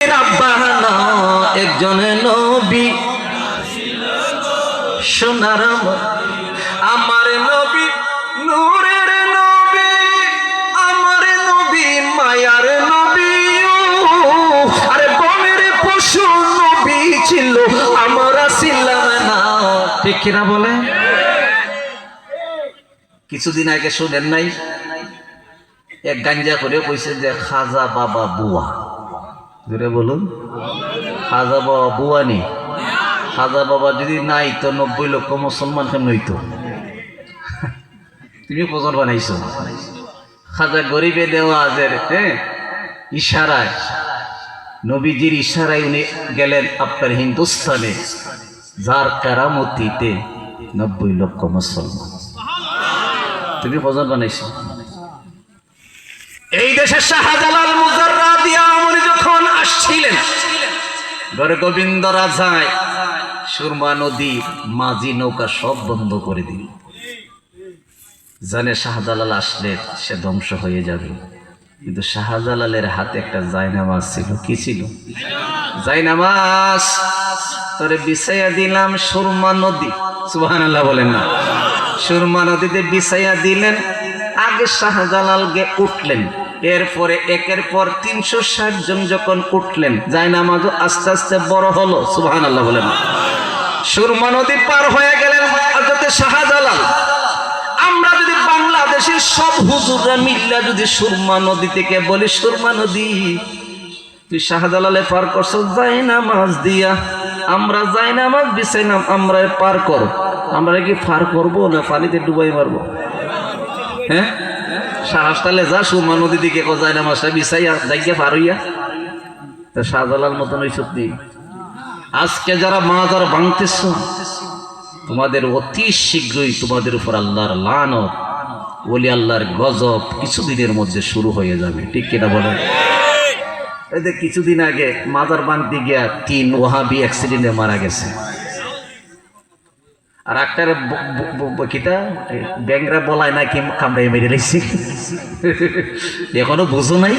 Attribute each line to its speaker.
Speaker 1: রাব্বানা একজন নবী সোনার আমার নবী নূরের নবী আমার নবী মায়ার নবী আরে বনের পশু নবী ছিল আমরা ছিলাম না ঠিক কিনা বলে কিছুদিন আগে শুনেন নাই এক গাঞ্জা করে কইছে যে খাজা বাবা বুয়া জোরে বলুন খাজা বাবা বুয়া নেই খাজা বাবা যদি নাই তো 90 লক্ষ মুসলমান কেন হইতো তুমি প্রচার বানাইছো খাজা গরিবে দেওয়া আজের ইশারায় নবীজির ইশারায় উনি গেলেন আপনার হিন্দুস্তানে যার কারামতিতে 90 লক্ষ মুসলমান তুমি প্রচার বানাইছো এই দেশের শাহজালাল মুজাররাদিয়া উনি যখন আসছিলেন ঘরে গোবিন্দ রাজায় সুরমা নদী মাঝি নৌকা সব বন্ধ করে দিল জানে শাহজালাল আসলে সে ধ্বংস হয়ে যাবে কিন্তু শাহজালালের হাতে একটা জায়নামাজ ছিল কি ছিল জায়নামাজ তোরে বিছাইয়া দিলাম সুরমা নদী সুবহানাল্লাহ বলেন না সুরমা নদীতে বিছাইয়া দিলেন আগে শাহজালাল গে উঠলেন এরপরে একের পর 360 জন যখন উঠলেন জায়নামাজও আস্তে আস্তে বড় হলো সুবহানাল্লাহ বলেন সুরমা নদী পার হয়ে গেলেন হযরত শাহজালাল আমরা যদি বাংলাদেশের সব হুজুররা মিল্লা যদি সুরমা নদী থেকে বলি সুরমা নদী তুই শাহজালালে পার করছো জায়নামাজ দিয়া আমরা জায়নামাজ বিছাইলাম আমরা পার কর আমরা কি পার করবো না পানিতে ডুবাই মারবো হ্যাঁ সাহসতালে যা সুরমা নদী দিকে জায়নামাজটা বিছাইয়া যাইয়া পার হইয়া তা শাহজালাল মতন ওই সত্যি আজকে যারা মাজার ভাঙতেছ তোমাদের অতি শীঘ্রই তোমাদের উপর আল্লাহর লানত ওলি আল্লাহর গজব কিছুদিনের মধ্যে শুরু হয়ে যাবে ঠিক কিনা বলেন এই যে কিছুদিন আগে মাজার ভাঙতে গিয়া 3 ওয়াহাবি অ্যাক্সিডেন্টে মারা গেছে আর একটার কিটা ব্যাংরা বলায় না কি কামড়াই মেরে লাইছি এখনো বুঝো নাই